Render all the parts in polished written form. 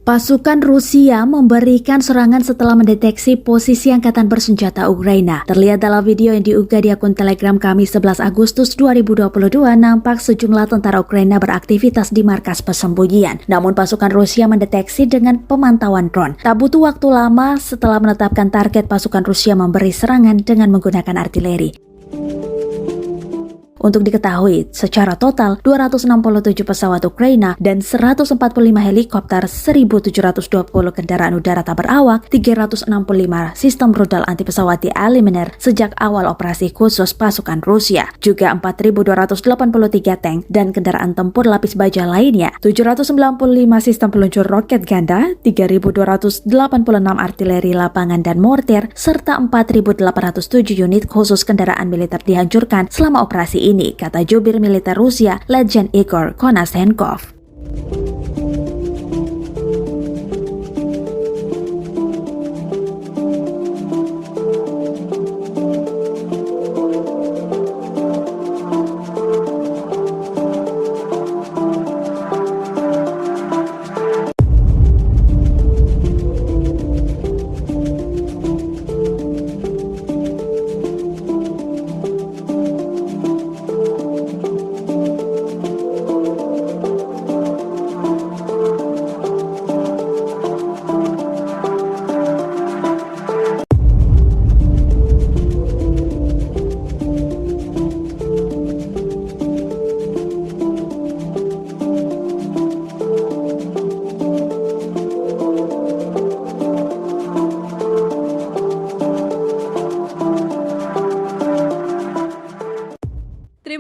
Pasukan Rusia memberikan serangan setelah mendeteksi posisi angkatan bersenjata Ukraina. Terlihat dalam video yang diunggah di akun Telegram Kamis 11 Agustus 2022, nampak sejumlah tentara Ukraina beraktivitas di markas persembunyian. Namun pasukan Rusia mendeteksi dengan pemantauan drone. Tak butuh waktu lama setelah menetapkan target, pasukan Rusia memberi serangan dengan menggunakan artileri. Untuk diketahui, secara total 267 pesawat Ukraina dan 145 helikopter, 1.720 kendaraan udara tak berawak, 365 sistem rudal anti pesawat dieliminir sejak awal operasi khusus pasukan Rusia. Juga 4.283 tank dan kendaraan tempur lapis baja lainnya, 795 sistem peluncur roket ganda, 3.286 artileri lapangan dan mortir, serta 4.807 unit khusus kendaraan militer dihancurkan selama operasi ini, kata jubir militer Rusia, Letjen Igor Konashenkov.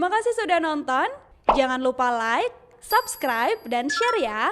Terima kasih sudah nonton. Jangan lupa like, subscribe, dan share ya.